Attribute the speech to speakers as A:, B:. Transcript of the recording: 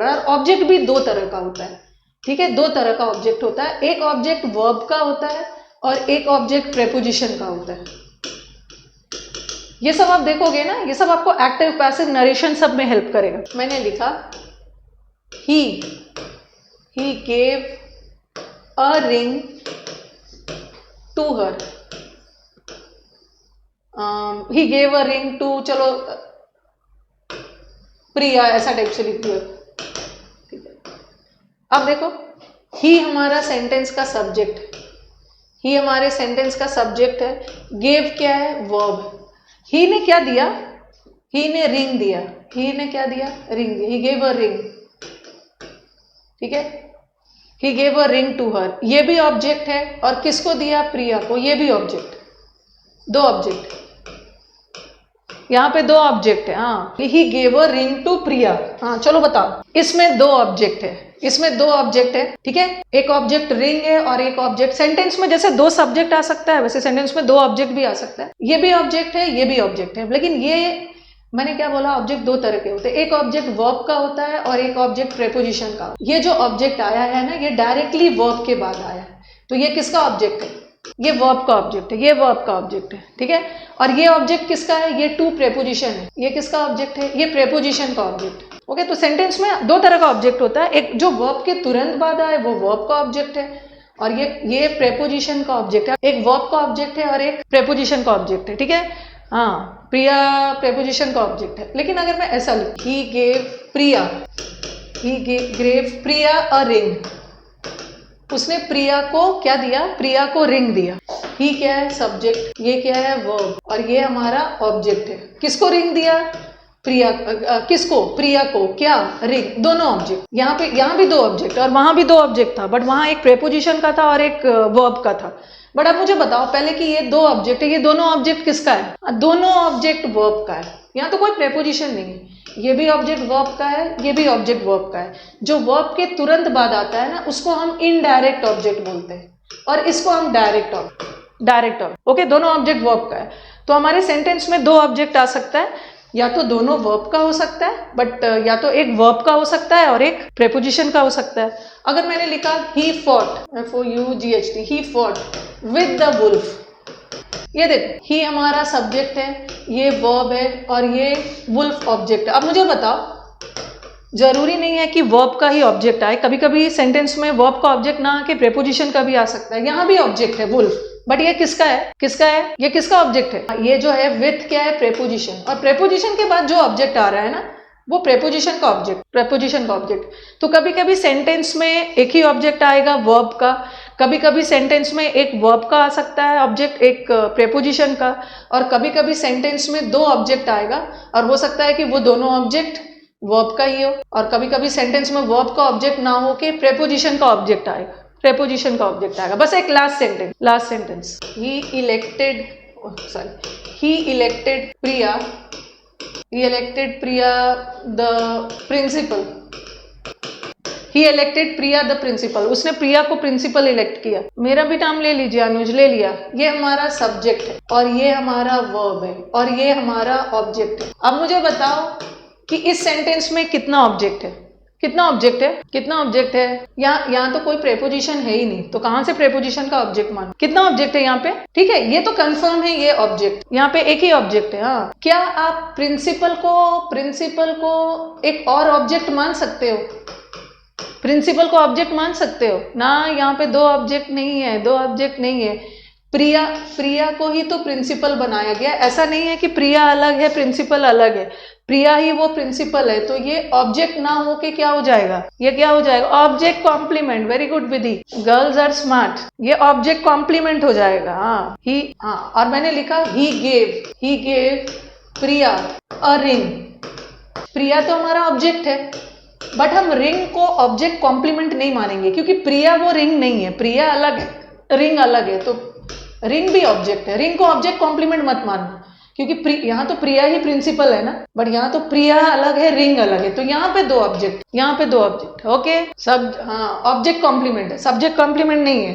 A: Object भी दो तरह का होता है, ठीक है, दो तरह का ऑब्जेक्ट होता है। एक ऑब्जेक्ट वर्ब का होता है और एक ऑब्जेक्ट प्रेपोजिशन का होता है। ये सब आप देखोगे ना, ये सब आपको एक्टिव पैसिव नरेशन सब में हेल्प करेगा। मैंने लिखा he gave a ring to her, he gave a ring to, चलो प्रिया ऐसा टाइप से लिख दिया, ठीक है। अब देखो, ही हमारा सेंटेंस का सब्जेक्ट है, ही हमारे सेंटेंस का सब्जेक्ट है, गेव क्या है, वर्ब। ही ने क्या दिया, ही ने रिंग दिया, ही ने क्या दिया, रिंग दिया, ही गेव अ रिंग, ठीक है, he gave a ring to her, ये भी ऑब्जेक्ट है, और किसको दिया, प्रिया को, ये भी ऑब्जेक्ट, दो ऑब्जेक्ट, यहाँ पे दो ऑब्जेक्ट है। हाँ, he gave a ring to Priya. हाँ चलो बताओ, इसमें दो ऑब्जेक्ट है, इसमें दो ऑब्जेक्ट है, ठीक है, एक ऑब्जेक्ट रिंग है और एक ऑब्जेक्ट, सेंटेंस में जैसे दो सब्जेक्ट आ सकता है वैसे सेंटेंस में दो ऑब्जेक्ट भी आ सकता है। ये भी ऑब्जेक्ट है, ये भी ऑब्जेक्ट है, लेकिन ये मैंने क्या बोला, ऑब्जेक्ट दो तरह के होते हैं, एक ऑब्जेक्ट वर्ब का होता है और एक ऑब्जेक्ट प्रेपोजिशन का। ये जो ऑब्जेक्ट आया है ना, ये डायरेक्टली वर्ब के बाद आया है, तो ये किसका ऑब्जेक्ट है, ये वर्ब का ऑब्जेक्ट है, ये वर्ब का ऑब्जेक्ट है, ठीक है। और ये ऑब्जेक्ट किसका है, ये टू प्रेपोजिशन है, ये किसका ऑब्जेक्ट है, ये प्रेपोजिशन का ऑब्जेक्ट है। ओके, तो सेंटेंस में दो तरह का ऑब्जेक्ट होता है, एक जो वर्ब के तुरंत बाद आए वो वर्ब का ऑब्जेक्ट है, और ये प्रेपोजिशन का ऑब्जेक्ट है, एक वर्ब का ऑब्जेक्ट है और एक प्रेपोजिशन का ऑब्जेक्ट है, ठीक है। हाँ, प्रिया प्रेपोजिशन का ऑब्जेक्ट है। लेकिन अगर मैं ऐसा लिखूं, he gave Priya, he gave Priya a ring, उसने प्रिया को क्या दिया, प्रिया को रिंग दिया। ही क्या है, सब्जेक्ट, ये क्या है, वर्ब, और ये हमारा ऑब्जेक्ट है। किसको रिंग दिया, प्रिया, किसको, प्रिया को, क्या, रिंग, दोनों ऑब्जेक्ट। यहाँ भी दो ऑब्जेक्ट और वहां भी दो ऑब्जेक्ट था, बट वहां एक प्रेपोजिशन का था और एक वर्ब का था। बट अब मुझे बताओ पहले कि ये दो ऑब्जेक्ट है, ये दोनों ऑब्जेक्ट किसका है, दोनों ऑब्जेक्ट वर्ब का है, यहाँ तो कोई प्रेपोजिशन नहीं है, ये भी ऑब्जेक्ट वर्ब का है, ये भी ऑब्जेक्ट वर्ब का है। जो वर्ब के तुरंत बाद आता है ना, उसको हम इनडायरेक्ट ऑब्जेक्ट बोलते हैं, और इसको हम डायरेक्ट ऑब्जेक्ट। ओके, दोनों ऑब्जेक्ट वर्ब का है, तो हमारे सेंटेंस में दो ऑब्जेक्ट आ सकता है, या तो दोनों वर्ब का हो सकता है, बट या तो एक वर्ब का हो सकता है और एक प्रेपोजिशन का हो सकता है। अगर मैंने लिखा he fought, FOUGHT, he fought with the wolf, ये देखो, ही हमारा सब्जेक्ट है, ये वर्ब है, और ये वुल्फ ऑब्जेक्ट है। अब मुझे बताओ, जरूरी नहीं है कि वर्ब का ही ऑब्जेक्ट आए, कभी कभी सेंटेंस में वर्ब का ऑब्जेक्ट ना आके प्रेपोजिशन का भी आ सकता है। यहाँ भी ऑब्जेक्ट है वुल्फ, बट ये किसका है, ये किसका ऑब्जेक्ट है, ये जो है विथ क्या है, प्रेपोजिशन, और प्रेपोजिशन के बाद जो ऑब्जेक्ट आ रहा है ना, वो प्रेपोजिशन का ऑब्जेक्ट। तो कभी कभी सेंटेंस में एक ही ऑब्जेक्ट आएगा वर्ब का, कभी कभी सेंटेंस में एक वर्ब का आ सकता है ऑब्जेक्ट, एक प्रेपोजिशन का, और कभी कभी सेंटेंस में दो ऑब्जेक्ट आएगा, और हो सकता है कि वो दोनों ऑब्जेक्ट वर्ब का ही हो, और कभी कभी सेंटेंस में वर्ब का ऑब्जेक्ट ना हो के प्रेपोजिशन का ऑब्जेक्ट आएगा, बस एक last sentence, he elected Priya the principal, he elected Priya the principal, उसने प्रिया को प्रिंसिपल इलेक्ट किया। मेरा भी नाम ले लीजिए, अनुज ले लिया, ये हमारा सब्जेक्ट है, और ये हमारा वर्ब है, और ये हमारा ऑब्जेक्ट है। अब मुझे बताओ कि इस सेंटेंस में कितना ऑब्जेक्ट है, यहाँ तो कोई प्रेपोजिशन है ही नहीं, तो कहां से प्रेपोजिशन का ऑब्जेक्ट मानो, कितना ऑब्जेक्ट है यहाँ पे, ठीक है, ये तो कंफर्म है, ये ऑब्जेक्ट, यहाँ पे एक ही ऑब्जेक्ट है। हाँ, क्या आप प्रिंसिपल को एक और ऑब्जेक्ट मान सकते हो, प्रिंसिपल को ऑब्जेक्ट मान सकते हो ना, यहाँ पे दो ऑब्जेक्ट नहीं है, प्रिया को ही तो प्रिंसिपल बनाया गया, ऐसा नहीं है कि प्रिया अलग है प्रिंसिपल अलग है, प्रिया ही वो प्रिंसिपल है, तो ये ऑब्जेक्ट ना हो के क्या हो जाएगा, object complement. Very good Vidhi, girls are smart, ये ऑब्जेक्ट कॉम्प्लीमेंट हो जाएगा। हाँ, और मैंने लिखा he gave Priya a ring, प्रिया तो हमारा ऑब्जेक्ट है, बट हम रिंग को ऑब्जेक्ट कॉम्प्लीमेंट नहीं मानेंगे, क्योंकि प्रिया वो रिंग नहीं है, प्रिया अलग है, रिंग अलग है, तो रिंग भी ऑब्जेक्ट है, रिंग को ऑब्जेक्ट कॉम्प्लीमेंट मत मानना, क्योंकि यहाँ तो प्रिया ही प्रिंसिपल है ना, बट यहाँ तो प्रिया अलग है, रिंग अलग है, तो यहाँ पे दो ऑब्जेक्ट, ओके, सब, हाँ, ऑब्जेक्ट कॉम्प्लीमेंट है, सब्जेक्ट कॉम्प्लीमेंट नहीं है।